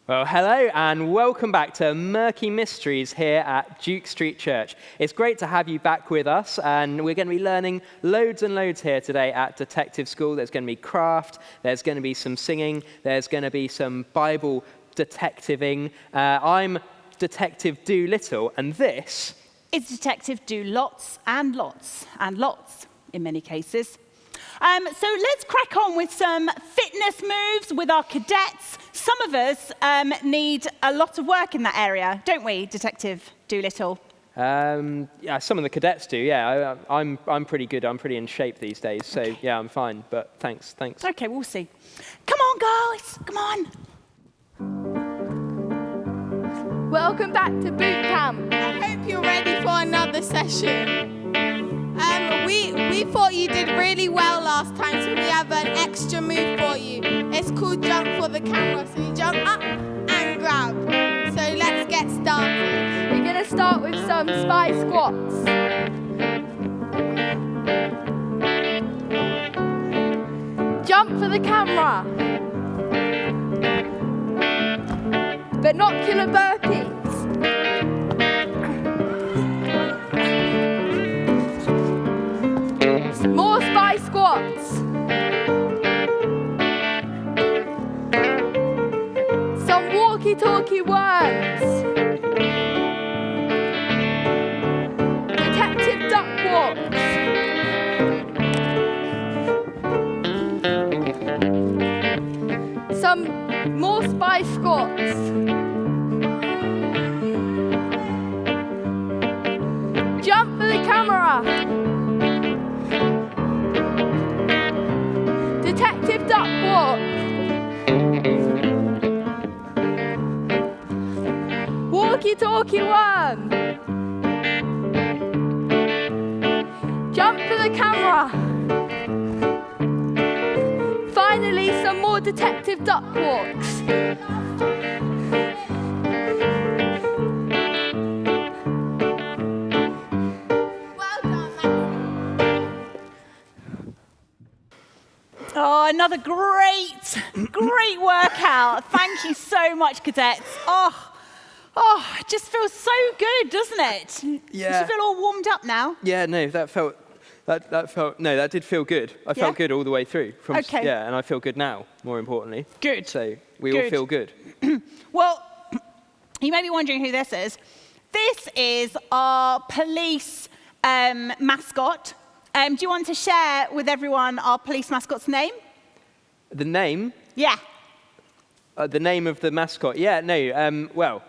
Well, hello and welcome back to Murky Mysteries here at Duke Street Church. It's great to have you back with us, and we're going to be learning loads and loads here today at Detective School. There's going to be craft, there's going to be some singing, there's going to be some Bible detectiving. I'm Detective DoLittle, and this is Detective DoLots and lots in many cases. So let's crack on with some fitness moves with our cadets. Some of us need a lot of work in that area, don't we, Detective DoLittle? Yeah, some of the cadets do, yeah. I'm pretty good. I'm pretty in shape these days, so okay. Yeah, I'm fine, but thanks. Okay, we'll see. Come on, guys, come on. Welcome back to boot camp. I hope you're ready for another session. We thought you did really well last time, so we have an extra move for you. It's called jump for the camera. So you jump up and grab. So let's get started. We're going to start with some spy squats. Jump for the camera. Binocular burpees. More spy squats. Some walkie-talkie worms. Detective duck walks. Some more spy squats. Jump for the camera. Detective duck walk. Walkie-talkie worm. Jump for the camera. Finally, some more detective duck walks. Oh, another great workout. Thank you so much, cadets. Oh, it just feels so good, doesn't it? Yeah. You feel all warmed up now? Yeah, no, that did feel good. I felt good all the way through. Okay. Yeah, and I feel good now, more importantly. Good. So we all feel good. Well, you may be wondering who this is. This is our police mascot. Do you want to share with everyone our police mascot's name? The name? Yeah. The name of the mascot? Yeah, no, well,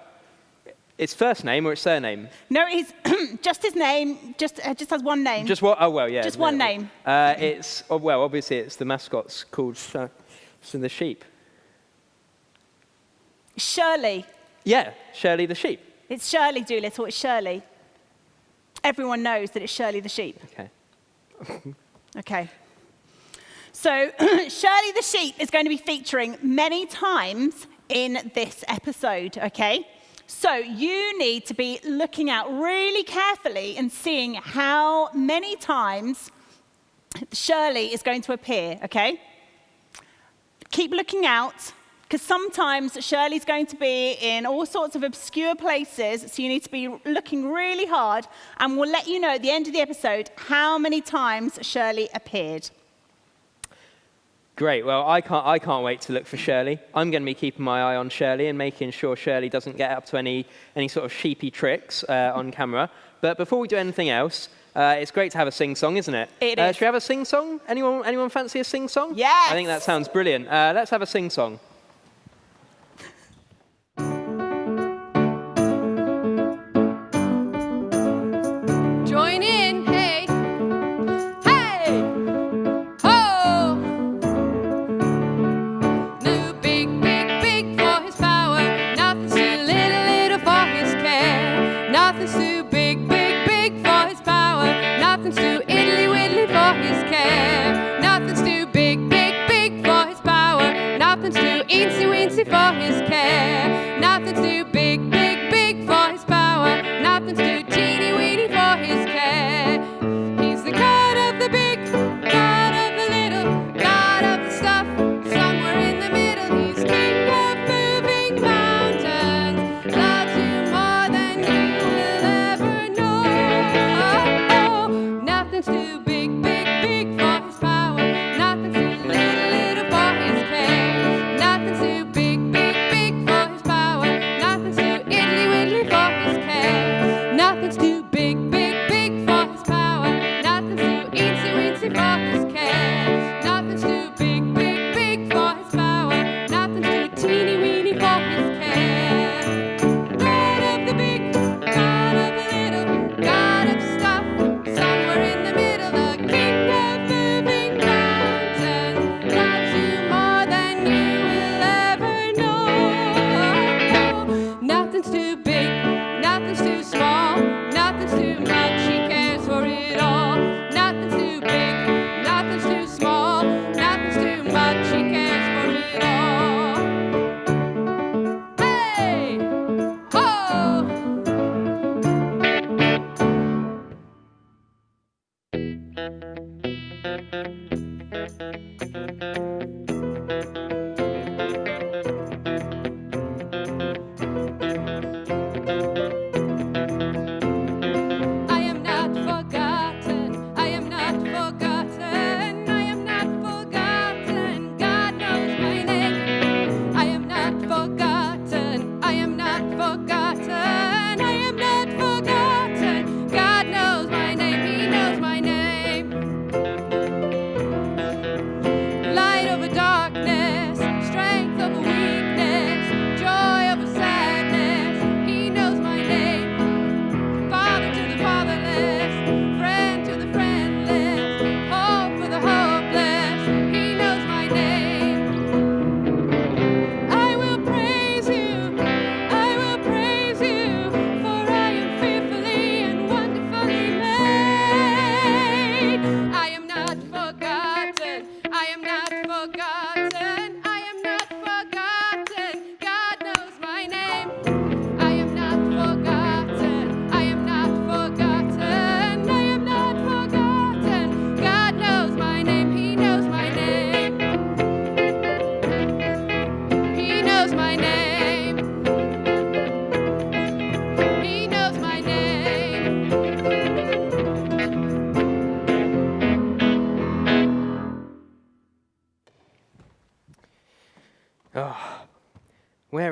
its first name or its surname? No, it's just his name, just has one name. Just what? Oh, well, yeah. Just one name. Obviously it's the mascot's called the sheep. Shirley. Yeah, Shirley the sheep. It's Shirley DoLittle, it's Shirley. Everyone knows that it's Shirley the sheep. Okay. Okay. So Shirley the sheep is going to be featuring many times in this episode, okay? So you need to be looking out really carefully and seeing how many times Shirley is going to appear, okay? Keep looking out, because sometimes Shirley's going to be in all sorts of obscure places, so you need to be looking really hard, and we'll let you know at the end of the episode how many times Shirley appeared. Great. Well, I can't wait to look for Shirley. I'm going to be keeping my eye on Shirley and making sure Shirley doesn't get up to any sort of sheepy tricks on camera. But before we do anything else, it's great to have a sing-song, isn't it? It is. Should we have a sing-song? Anyone fancy a sing-song? Yes. I think that sounds brilliant. Let's have a sing-song. Join in, hey. Hey! Oh! No big for his power. Nothing's too little for his care. Nothing's too big for his power. Nothing's too idly for his care. Nothing's too big for his power. Nothing's too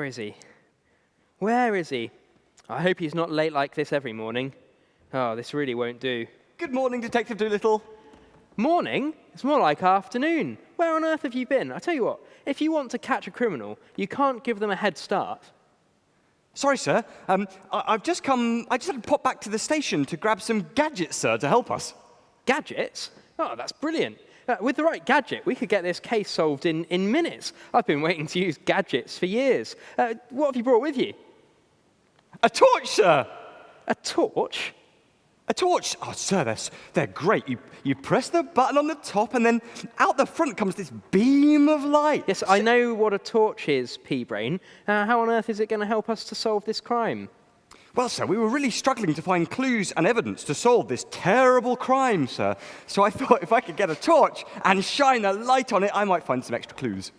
is he? Where is he? I hope he's not late like this every morning. Oh, this really won't do. Good morning, Detective DoLittle. Morning? It's more like afternoon. Where on earth have you been? I tell you what, if you want to catch a criminal, you can't give them a head start. Sorry, sir. I just had to pop back to the station to grab some gadgets, sir, to help us. Gadgets? Oh, that's brilliant. With the right gadget, we could get this case solved in minutes. I've been waiting to use gadgets for years. What have you brought with you? A torch, sir. A torch? A torch. Oh, sir, they're great. You press the button on the top, and then out the front comes this beam of light. Yes, I know what a torch is, Peabrain. How on earth is it going to help us to solve this crime? Well, sir, we were really struggling to find clues and evidence to solve this terrible crime, sir. So I thought if I could get a torch and shine a light on it, I might find some extra clues.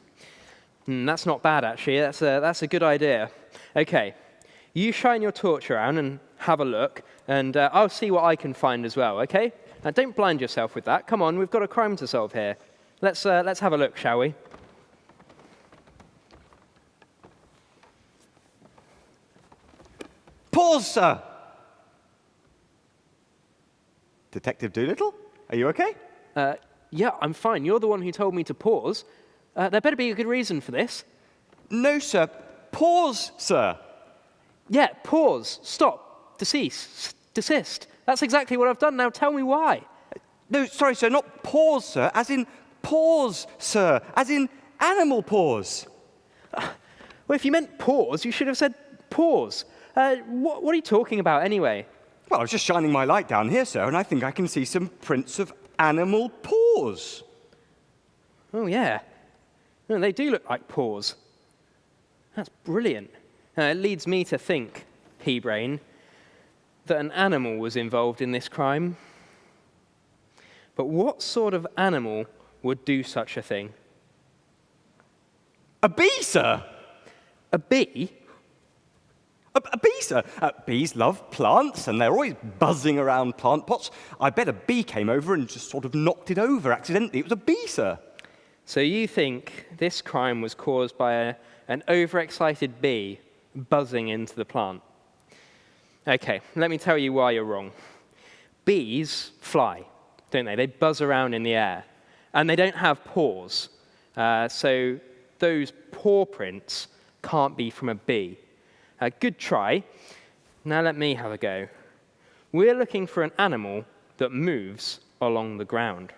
That's not bad, actually. That's a good idea. Okay, you shine your torch around and have a look, and I'll see what I can find as well, okay? Now, don't blind yourself with that. Come on, we've got a crime to solve here. Let's have a look, shall we? Pause, sir. Detective DoLittle, are you okay? Yeah, I'm fine. You're the one who told me to pause. There better be a good reason for this. No, sir. Pause, sir. Yeah, pause, stop, desist. That's exactly what I've done. Now tell me why. No, sorry, sir, not pause, sir, as in pause, sir, as in animal pause. Well, if you meant pause, you should have said pause. What are you talking about anyway? Well, I was just shining my light down here, sir, and I think I can see some prints of animal paws. Oh, yeah. No, they do look like paws. That's brilliant. It leads me to think, Peabrain, that an animal was involved in this crime. But what sort of animal would do such a thing? A bee, sir. A bee? A bee, sir. Bees love plants, and they're always buzzing around plant pots. I bet a bee came over and just sort of knocked it over accidentally. It was a bee, sir. So you think this crime was caused by an overexcited bee buzzing into the plant? Okay, let me tell you why you're wrong. Bees fly, don't they? They buzz around in the air, and they don't have paws. So those paw prints can't be from a bee. Good try. Now let me have a go. We're looking for an animal that moves along the ground.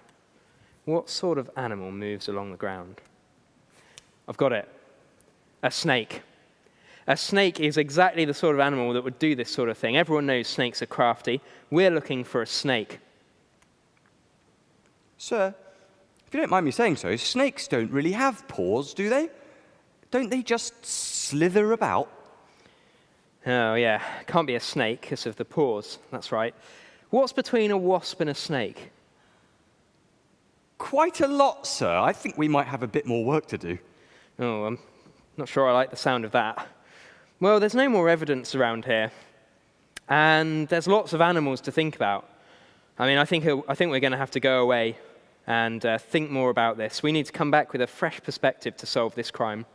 What sort of animal moves along the ground? I've got it. A snake. A snake is exactly the sort of animal that would do this sort of thing. Everyone knows snakes are crafty. We're looking for a snake. Sir, if you don't mind me saying so, snakes don't really have paws, do they? Don't they just slither about? Oh, yeah. Can't be a snake because of the paws. That's right. What's between a wasp and a snake? Quite a lot, sir. I think we might have a bit more work to do. Oh, I'm not sure I like the sound of that. Well, there's no more evidence around here. And there's lots of animals to think about. I mean, I think we're going to have to go away and think more about this. We need to come back with a fresh perspective to solve this crime.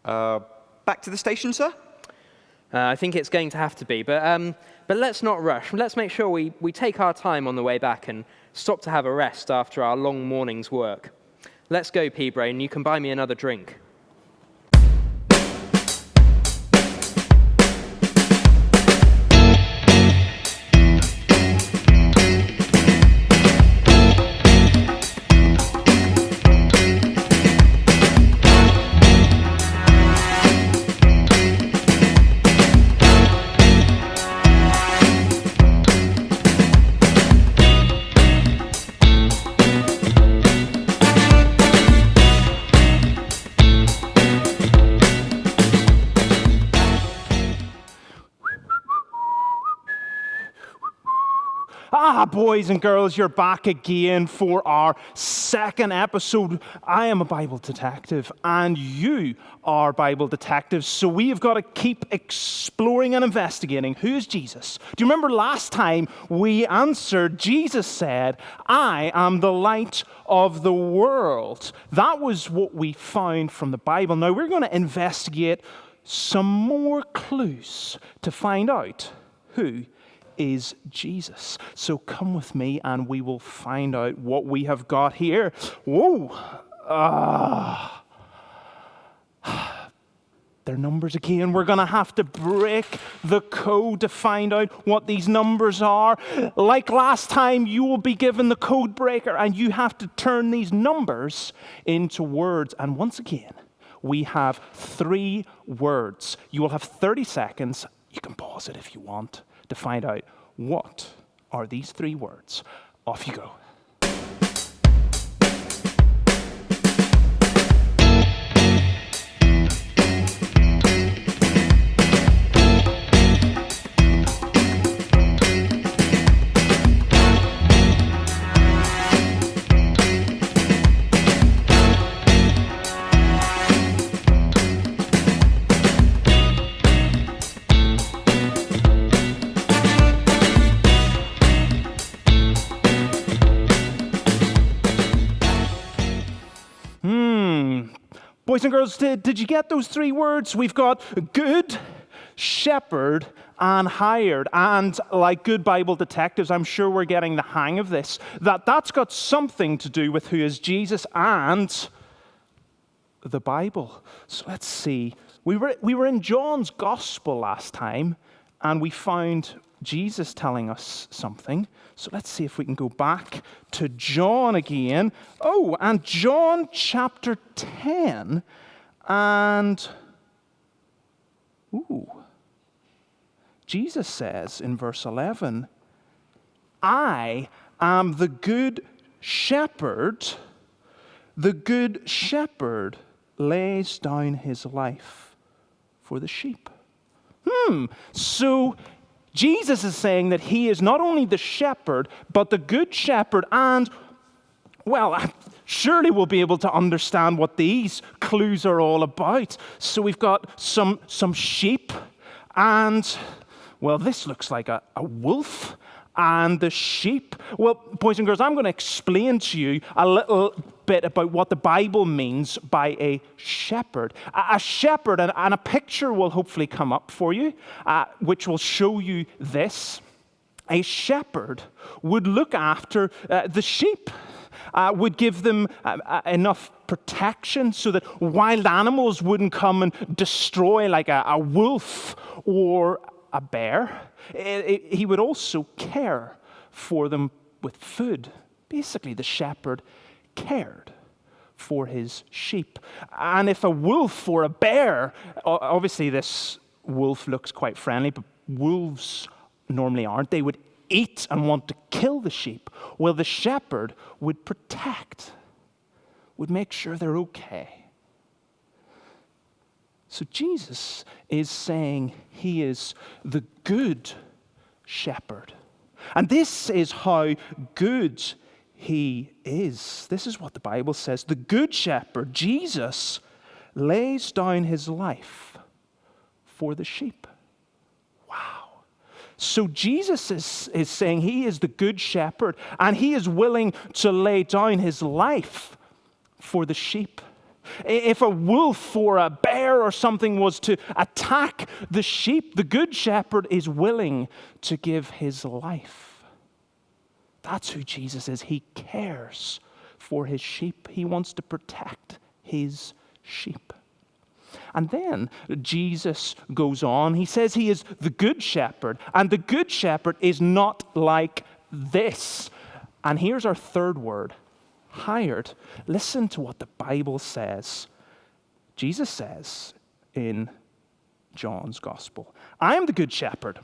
Back to the station, sir? I think it's going to have to be, but let's not rush. Let's make sure we take our time on the way back and stop to have a rest after our long morning's work. Let's go, Peabrain. You can buy me another drink. Boys and girls, you're back again for our second episode. I am a Bible detective, and you are Bible detectives, so we've got to keep exploring and investigating. Who's Jesus? Do you remember last time we answered, Jesus said, I am the light of the world. That was what we found from the Bible. Now we're going to investigate some more clues to find out who is Jesus. So come with me and we will find out what we have got here. Whoa! They're numbers again. We're going to have to break the code to find out what these numbers are. Like last time, you will be given the code breaker and you have to turn these numbers into words. And once again, we have 3 words. You will have 30 seconds. You can pause it if you want to find out what are these 3 words. Off you go. Boys and girls, did you get those 3 words? We've got good, shepherd, and hired. And like good Bible detectives, I'm sure we're getting the hang of this. That's got something to do with who is Jesus and the Bible. So let's see. We were in John's Gospel last time, and we found Jesus telling us something. So let's see if we can go back to John again. Oh, and John chapter 10. And, Jesus says in verse 11, I am the good shepherd. The good shepherd lays down his life for the sheep. So Jesus is saying that he is not only the shepherd, but the good shepherd. And, well, surely we'll be able to understand what these clues are all about. So we've got some sheep, and, well, this looks like a wolf. And the sheep, well, boys and girls, I'm going to explain to you a little bit about what the Bible means by a shepherd. A shepherd, and a picture will hopefully come up for you, which will show you this. A shepherd would look after the sheep, would give them enough protection so that wild animals wouldn't come and destroy like a wolf or a bear. He would also care for them with food. Basically, the shepherd cared for his sheep. And if a wolf or a bear, obviously this wolf looks quite friendly, but wolves normally aren't. They would eat and want to kill the sheep. Well, the shepherd would protect, would make sure they're okay. So Jesus is saying he is the good shepherd. And this is how good he is. This is what the Bible says. The good shepherd, Jesus, lays down his life for the sheep. Wow. So Jesus is saying he is the good shepherd, and he is willing to lay down his life for the sheep. If a wolf or a bear or something was to attack the sheep, the good shepherd is willing to give his life. That's who Jesus is. He cares for his sheep. He wants to protect his sheep. And then Jesus goes on. He says he is the good shepherd, and the good shepherd is not like this. And here's our 3rd word. Hired. Listen to what the Bible says. Jesus says in John's Gospel, I am the good shepherd.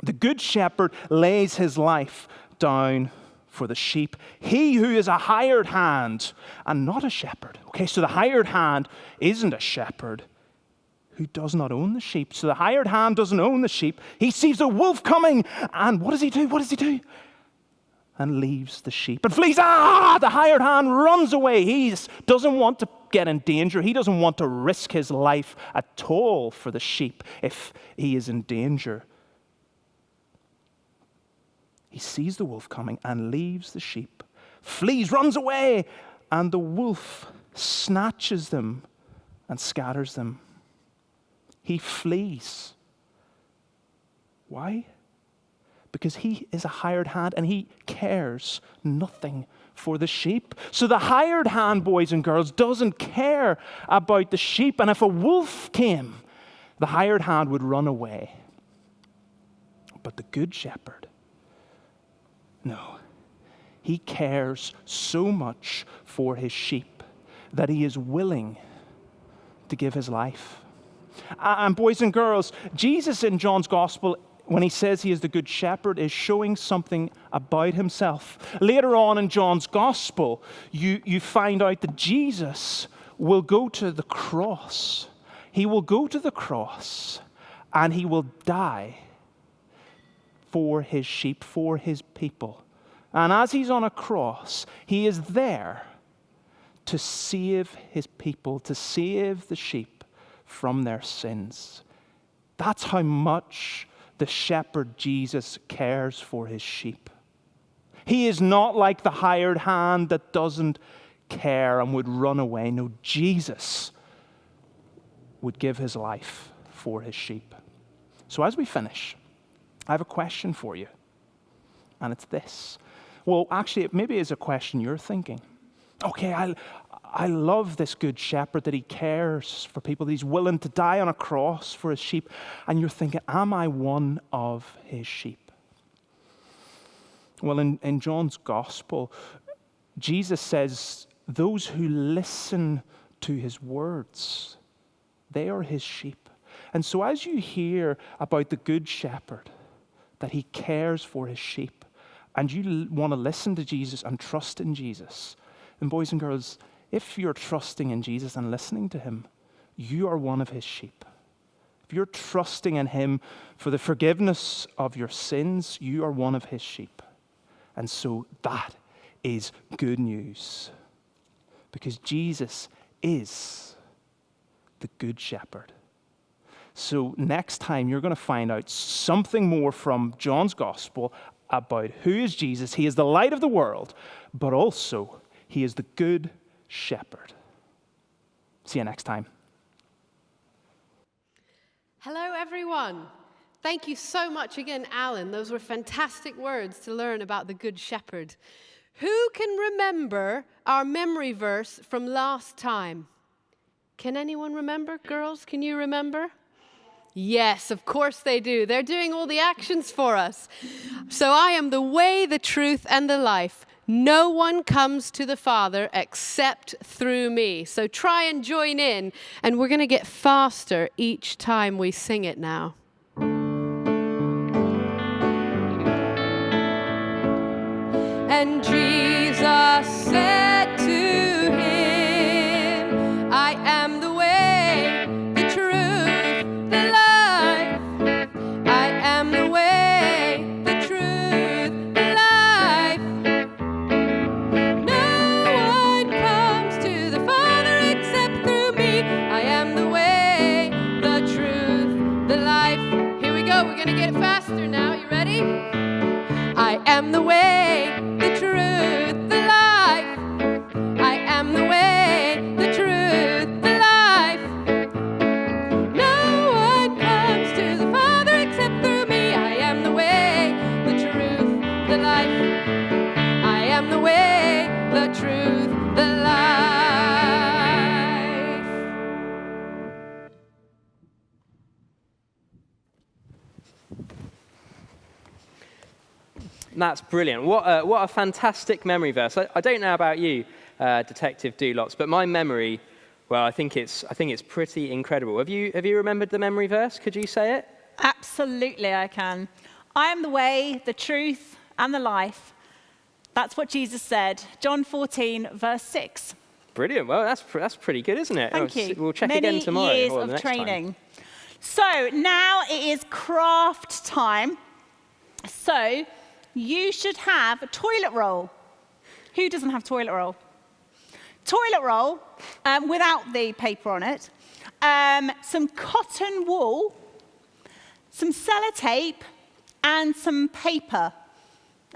The good shepherd lays his life down for the sheep. He who is a hired hand and not a shepherd. Okay, so the hired hand isn't a shepherd who does not own the sheep. So the hired hand doesn't own the sheep. He sees a wolf coming, and what does he do? What does he do? And leaves the sheep and flees. The hired hand runs away. He doesn't want to get in danger. He doesn't want to risk his life at all for the sheep if he is in danger. He sees the wolf coming and leaves the sheep, flees, runs away, and the wolf snatches them and scatters them. he flees. Why? Because he is a hired hand and he cares nothing for the sheep. So the hired hand, boys and girls, doesn't care about the sheep. And if a wolf came, the hired hand would run away. But the good shepherd, no, he cares so much for his sheep that he is willing to give his life. And boys and girls, Jesus in John's gospel, when he says he is the good shepherd, is showing something about himself. Later on in John's gospel, you find out that Jesus will go to the cross. He will go to the cross and he will die for his sheep, for his people. And as he's on a cross, he is there to save his people, to save the sheep from their sins. That's how much the shepherd Jesus cares for his sheep. He is not like the hired hand that doesn't care and would run away. No, Jesus would give his life for his sheep. So as we finish, I have a question for you. And it's this. Well, actually, it maybe is a question you're thinking. Okay, I love this good shepherd, that he cares for people, that he's willing to die on a cross for his sheep. And you're thinking, am I one of his sheep? Well, in John's gospel, Jesus says, those who listen to his words, they are his sheep. And so as you hear about the good shepherd, that he cares for his sheep, and you want to listen to Jesus and trust in Jesus, then boys and girls, if you're trusting in Jesus and listening to him, you are one of his sheep. If you're trusting in him for the forgiveness of your sins, you are one of his sheep. And so that is good news, because Jesus is the good shepherd. So next time you're going to find out something more from John's gospel about who is Jesus. He is the light of the world, but also he is the good shepherd. See you next time. Hello, everyone. Thank you so much again, Alan. Those were fantastic words to learn about the Good Shepherd. Who can remember our memory verse from last time? Can anyone remember? Girls, can you remember? Yes, of course they do. They're doing all the actions for us. So I am the way, the truth, and the life. No one comes to the Father except through me. So try and join in, and we're going to get faster each time we sing it now. And Jesus said to him, I am the way, the truth, the life. I am the way, the truth, the life. No one comes to the Father except through me. I am the way, the truth, the life. Here we go. We're going to get it faster now. You ready? I am the way, the truth, the life. I am the way, the truth, the life. No one comes to the Father except through me. I am the way, the truth, the life. I am the way, the truth, the life. That's brilliant. What a fantastic memory verse. I don't know about you, Detective DoLots, but my memory, well, I think it's pretty incredible. Have you remembered the memory verse? Could you say it? Absolutely, I can. I am the way, the truth, and the life. That's what Jesus said. John 14, verse 6. Brilliant. Well, that's pretty good, isn't it? Thank you. We'll check Many again tomorrow. years or the of next training. time. So now it is craft time. So you should have a toilet roll. Who doesn't have toilet roll? Toilet roll without the paper on it. Some cotton wool, some sellotape, and some paper.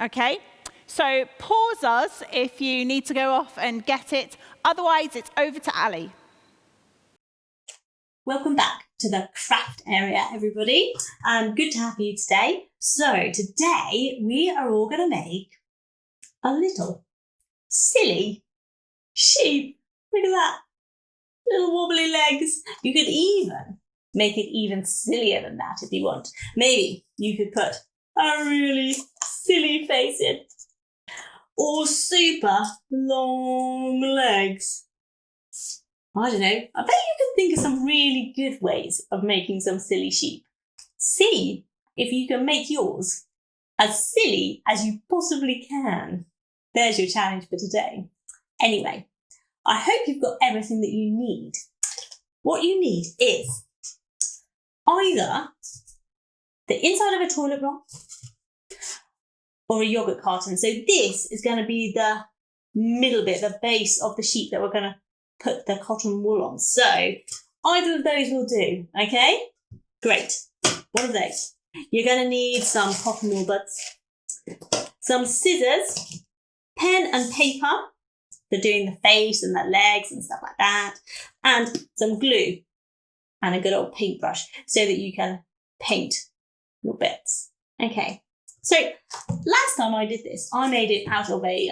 Okay? So pause us if you need to go off and get it. Otherwise, it's over to Ali. Welcome back. to the craft area, everybody. Good to have you today. So today we are all going to make a little silly sheep. Look at that. Little wobbly legs. You could even make it even sillier than that if you want. Maybe you could put a really silly face in. Or super long legs. I don't know. I bet you can think of some really good ways of making some silly sheep. See if you can make yours as silly as you possibly can. There's your challenge for today. Anyway, I hope you've got everything that you need. What you need is either the inside of a toilet roll or a yogurt carton. So this is going to be the middle bit, the base of the sheep that we're going to put the cotton wool on. So either of those will do, okay? Great. One of those. You're going to need some cotton wool buds, some scissors, pen and paper for doing the face and the legs and stuff like that, and some glue and a good old paintbrush so that you can paint your bits. Okay. So last time I did this, I made it out of a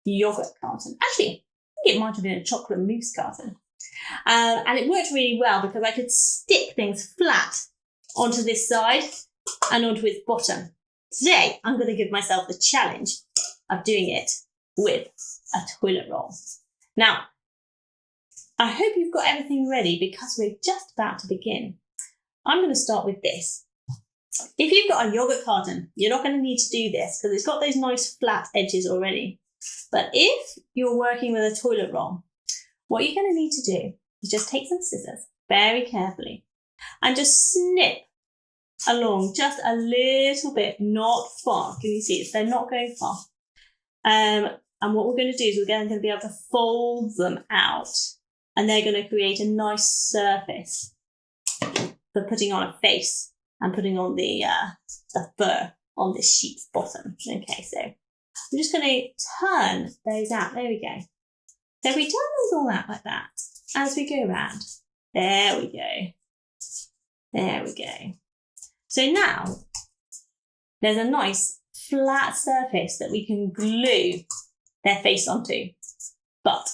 yogurt carton. Actually, I think it might have been a chocolate mousse carton. And it worked really well because I could stick things flat onto this side and onto its bottom. Today, I'm going to give myself the challenge of doing it with a toilet roll. Now, I hope you've got everything ready because we're just about to begin. I'm going to start with this. If you've got a yogurt carton, you're not going to need to do this because it's got those nice flat edges already. But if you're working with a toilet roll, what you're going to need to do is just take some scissors very carefully and just snip along just a little bit, not far. Can you see it? They're not going far. And what we're going to do is we're going to be able to fold them out and they're going to create a nice surface for putting on a face and putting on the fur on this sheep's bottom. Okay, so I'm just going to turn those out. There we go. So if we turn those all out like that, as we go around, there we go. There we go. So now there's a nice flat surface that we can glue their face onto. But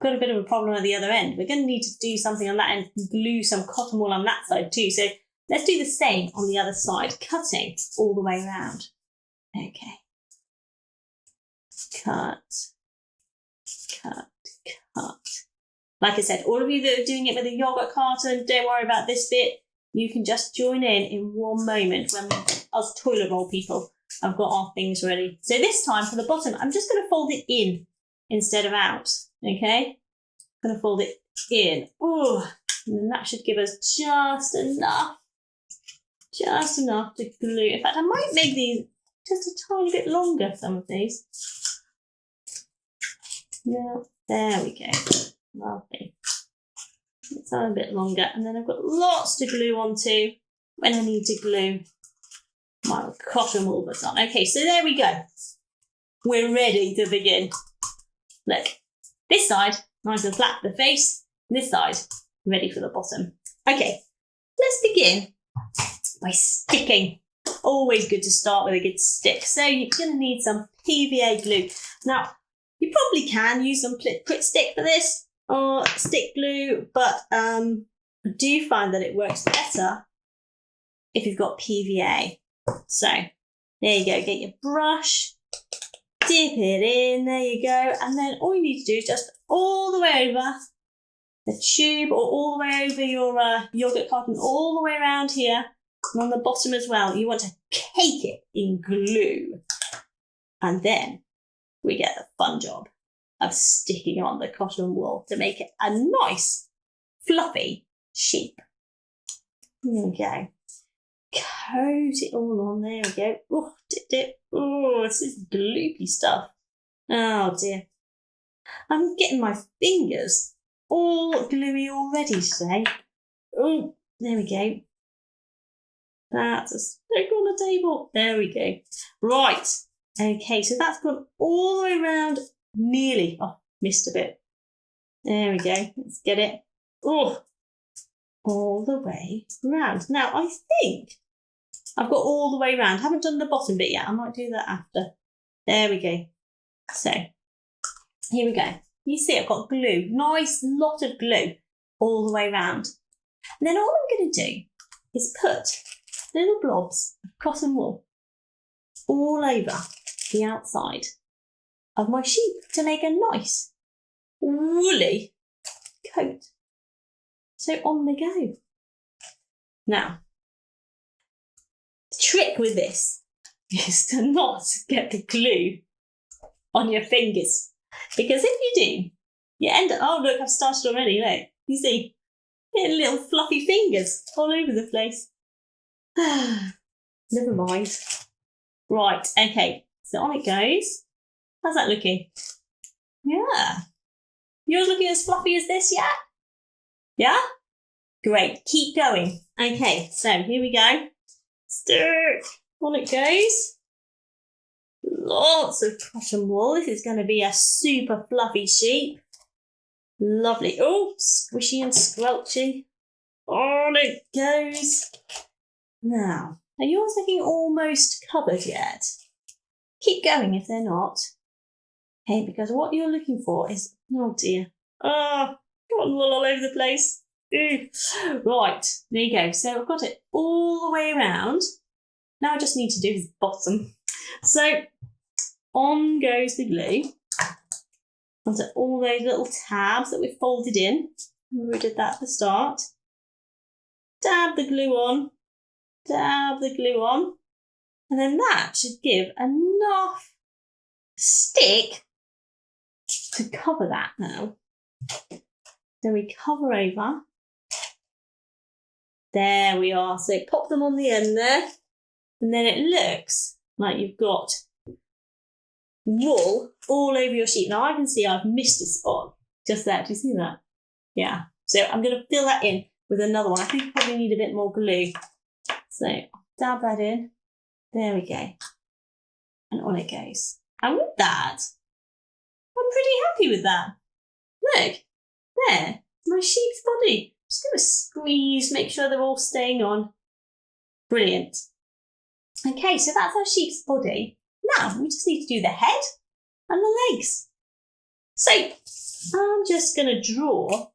got a bit of a problem at the other end. We're going to need to do something on that end and glue some cotton wool on that side too. So let's do the same on the other side, cutting all the way around. Okay. Cut, cut, cut. Like I said, all of you that are doing it with a yogurt carton, don't worry about this bit. You can just join in one moment when us toilet roll people have got our things ready. So this time for the bottom, I'm just going to fold it in instead of out. Okay? I'm going to fold it in. Ooh, and then that should give us just enough to glue. In fact, I might make these just a tiny bit longer, some of these. Yeah, there we go. Lovely. It's a bit longer. And then I've got lots to glue onto when I need to glue my cotton wool bits on. Okay, so there we go. We're ready to begin. Look, this side, nice and flat for the face. This side, ready for the bottom. Okay, let's begin by sticking. Always good to start with a good stick. So you're going to need some PVA glue. Now, you probably can use some Pritt stick for this or stick glue, but I do find that it works better if you've got PVA. So there you go, get your brush, dip it in, there you go, and then all you need to do is just all the way over the tube or all the way over your yogurt carton, all the way around here and on the bottom as well. You want to cake it in glue, and then we get the fun job of sticking on the cotton wool to make it a nice fluffy sheep. There we go. Coat it all on. There we go. Oh, dip, dip. Oh, this is gloopy stuff. Oh dear. I'm getting my fingers all gluey already today. Oh, there we go. That's a stick on the table. There we go. Right. Okay, so that's gone all the way around nearly. Oh, missed a bit. There we go. Let's get it. Oh, all the way round. Now, I think I've got all the way round. I haven't done the bottom bit yet. I might do that after. There we go. So, here we go. You see I've got glue. Nice lot of glue all the way round. And then all I'm going to do is put little blobs of cotton wool all over the outside of my sheep to make a nice woolly coat. So on they go. Now, the trick with this is to not get the glue on your fingers, because if you do, you end up, oh look, I've started already, look, you see, getting little fluffy fingers all over the place. Never mind. Right, okay, so on it goes. How's that looking? Yeah. Yours looking as fluffy as this yet? Yeah? Great, keep going. Okay, so here we go. Stir. On it goes. Lots of cotton wool. This is going to be a super fluffy sheep. Lovely. Oh, squishy and squelchy. On it goes. Now, are yours looking almost covered yet? Keep going if they're not. Okay, because what you're looking for is, oh dear. Oh, cotton wool all over the place. Ooh. Right, there you go. So I've got it all the way around. Now I just need to do his bottom. So on goes the glue onto all those little tabs that we've folded in. We did that at the start. Dab the glue on. Dab the glue on. And then that should give enough stick to cover that now. Then we cover over. There we are. So pop them on the end there. And then it looks like you've got wool all over your sheep. Now I can see I've missed a spot just there. Do you see that? Yeah. So I'm going to fill that in with another one. I think you probably need a bit more glue. So dab that in. There we go. And on it goes. And with that, I'm pretty happy with that. Look, there, my sheep's body. Just give a squeeze, make sure they're all staying on. Brilliant. Okay, so that's our sheep's body. Now, we just need to do the head and the legs. So, I'm just going to draw.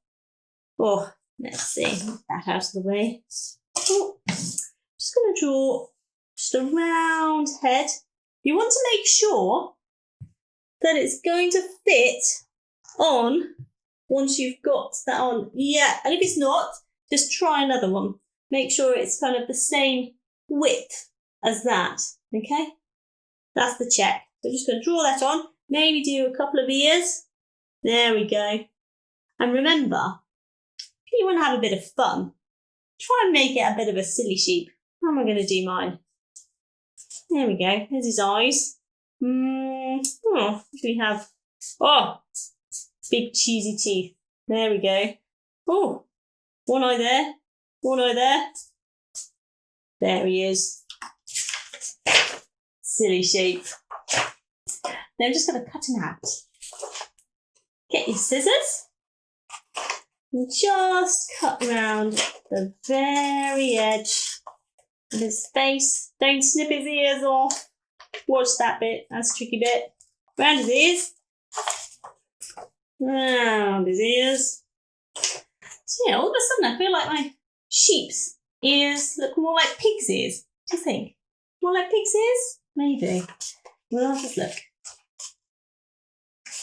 Oh, let's see, move that out of the way. Oh, just going to draw just a round head. You want to make sure that it's going to fit on once you've got that on. Yeah, and if it's not, just try another one. Make sure it's kind of the same width as that, okay? That's the check. So I'm just going to draw that on, maybe do a couple of ears. There we go. And remember, if you want to have a bit of fun, try and make it a bit of a silly sheep. How am I going to do mine? There we go. There's his eyes. Oh, what do we have? Oh, big cheesy teeth. There we go. Oh, one eye there. One eye there. There he is. Silly sheep. Now I'm just going to cut him out. Get your scissors and just cut round the very edge of his face. Don't snip his ears off. Watch that bit. That's a tricky bit. Round his ears. Round his ears. So yeah, all of a sudden I feel like my sheep's ears look more like pig's ears. What do you think? More like pig's ears? Maybe. We'll have a look.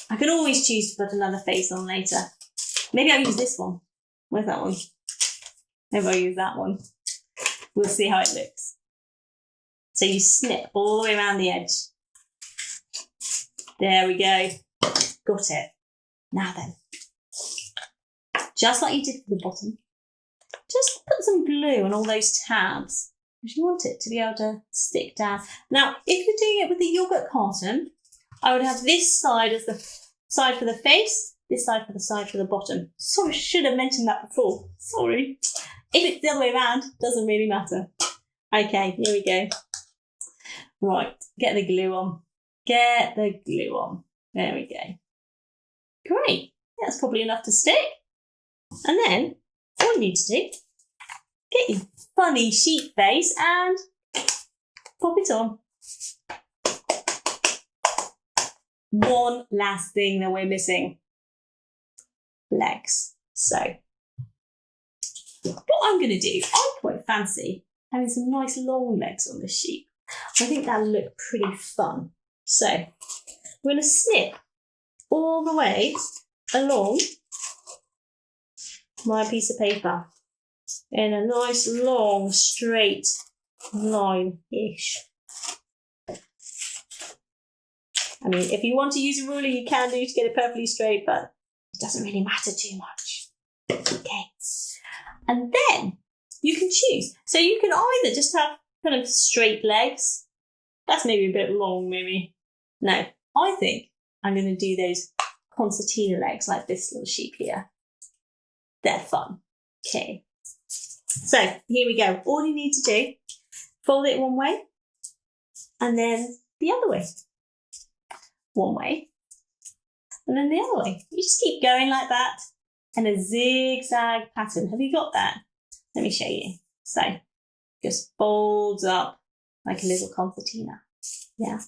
I can always choose to put another face on later. Maybe I'll use this one. Where's that one? Maybe I'll use that one. We'll see how it looks. So you snip all the way around the edge. There we go. Got it. Now then, just like you did for the bottom, just put some glue on all those tabs because you want it to be able to stick down. Now, if you're doing it with the yogurt carton, I would have this side as the side for the face, this side for the bottom. Sorry, should have mentioned that before. Sorry. If it's the other way around, doesn't really matter. Okay, here we go. Right, get the glue on. Get the glue on. There we go. Great. That's probably enough to stick. And then all you need to do Get your funny sheep face and pop it on. One last thing that we're missing. Legs. So, what I'm going to do, I quite fancy having some nice long legs on this sheep. I think that'll look pretty fun. So, we're going to snip all the way along my piece of paper in a nice long straight line-ish. I mean, if you want to use a ruler, you can do to get it perfectly straight, but it doesn't really matter too much. Okay. And then you can choose. So you can either just have kind of straight legs. That's maybe a bit long, maybe. No, I think I'm going to do those concertina legs like this little sheep here. They're fun. Okay. So here we go. All you need to do, fold it one way and then the other way. One way and then the other way. You just keep going like that in a zigzag pattern. Have you got that? Let me show you. So just folds up like a little concertina. Yeah.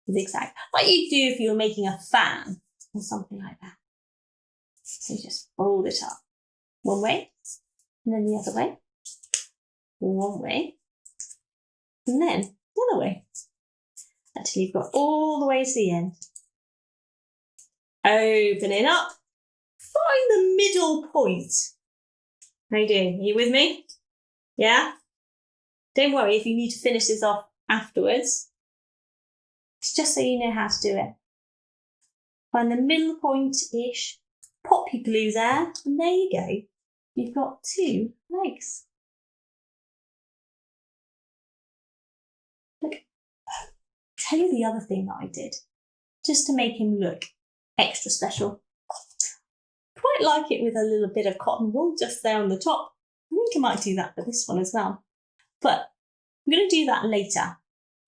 Zigzag. Like you do if you were making a fan or something like that. So just fold it up. One way and then the other way. One way and then the other way. Until you've got all the way to the end. Open it up. Find the middle point. How you doing? Are you with me? Yeah? Don't worry if you need to finish this off afterwards. It's just so you know how to do it. Find the middle point-ish. Pop your glue there. And there you go. You've got two legs. Look. Tell you the other thing that I did, just to make him look extra special. Quite like it with a little bit of cotton wool just there on the top. I think I might do that for this one as well. But I'm going to do that later,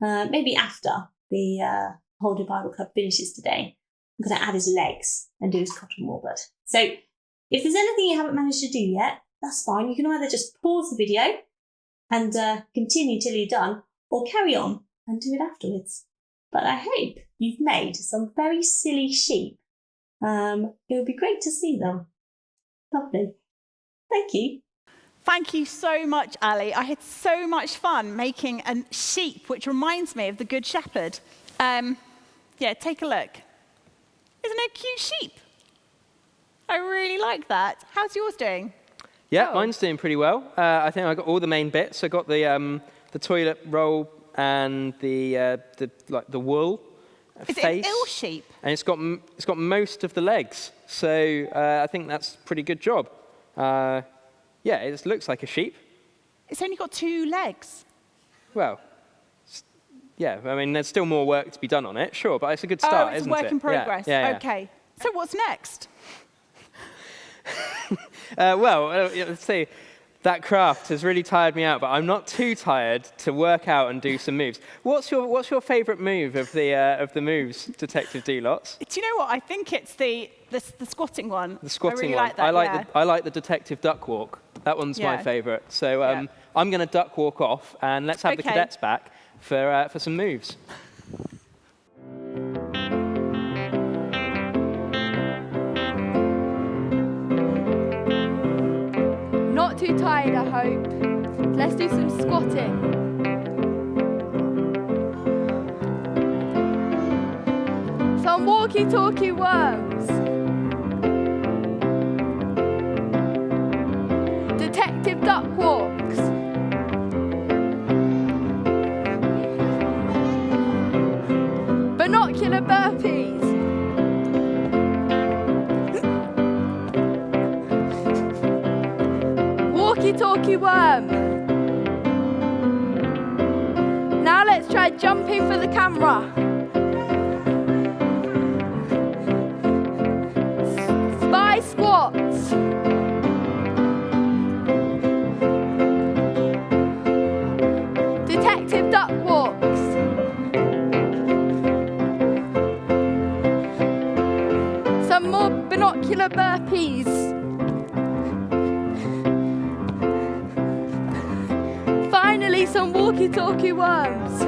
maybe after the Hold Your Bible Club finishes today. I'm going to add his legs and do his cotton wool bud. So if there's anything you haven't managed to do yet, that's fine. You can either just pause the video and continue till you're done, or carry on and do it afterwards. But I hope you've made some very silly sheep. It would be great to see them. Lovely. Thank you. Thank you so much, Ali. I had so much fun making a sheep, which reminds me of the Good Shepherd. Yeah, take a look. Isn't it a cute sheep? I really like that. How's yours doing? Yeah, mine's doing pretty well. I think I got all the main bits. I got the toilet roll and the wool Is face. it an ill sheep? And it's got most of the legs. So I think that's a pretty good job. Yeah, it looks like a sheep. It's only got 2 legs. Well, yeah, I mean, there's still more work to be done on it, sure, but it's a good start, it's isn't a work it? in progress. Yeah. Okay. So what's next? Let's see. That craft has really tired me out, but I'm not too tired to work out and do some moves. What's your favourite move of the moves, Detective DoLots? Do you know what? I think it's the squatting one. The squatting I really one. like that, I like the Detective Duck Walk. That one's my favourite. So I'm going to duck walk off, and let's have the cadets back for some moves. Not too tired, I hope. Let's do some squatting. Some walkie-talkie worms. Detective duck walks. Binocular burpees. Walkie-talkie worm. Now let's try jumping for the camera. Spy squats. Detective duck walks. Some more binocular burpees. Release some walkie-talkie worms.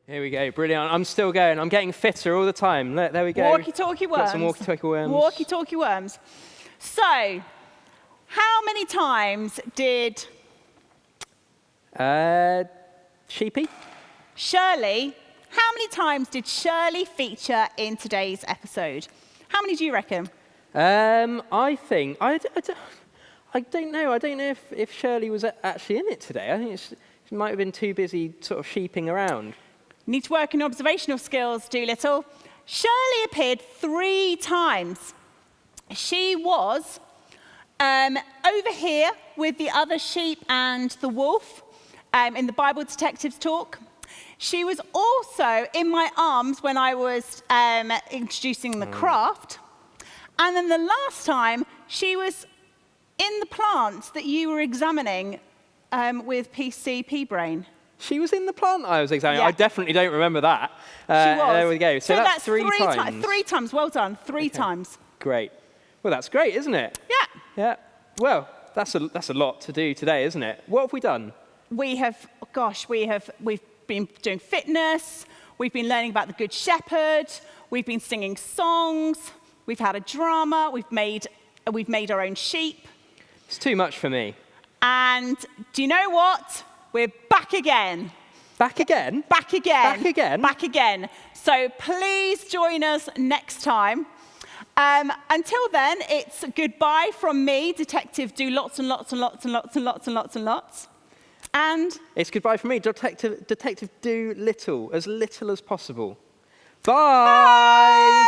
Here we go, brilliant. I'm still going. I'm getting fitter all the time. Look, there we go. Walkie-talkie worms. Got some walkie-talkie worms. Walkie-talkie worms. So, how many times did Sheepy? Shirley, how many times did Shirley feature in today's episode? How many do you reckon? I think, I don't know. I don't know if Shirley was actually in it today. I think she might have been too busy sort of sheeping around. Need to work on observational skills, DoLittle. Shirley appeared 3 times. She was over here with the other sheep and the wolf in the Bible Detectives talk. She was also in my arms when I was introducing the craft. And then the last time, she was in the plant that you were examining with Peabrain. She was in the plant I was examining. Yeah. I definitely don't remember that. She was. There we go. So that's 3 times. 3 times. Well done. 3 times. Great. Well, that's great, isn't it? Yeah. Yeah. Well, that's a lot to do today, isn't it? What have we done? We've been doing fitness. We've been learning about the Good Shepherd. We've been singing songs. We've had a drama. We've made our own sheep. It's too much for me. And do you know what? We're back again. Back again? Back again. Back again? Back again. So please join us next time. Until then, it's goodbye from me, Detective Do Lots and Lots and Lots and Lots and Lots and Lots and Lots. And it's goodbye from me, Detective Do Little, as little as possible. Bye! bye!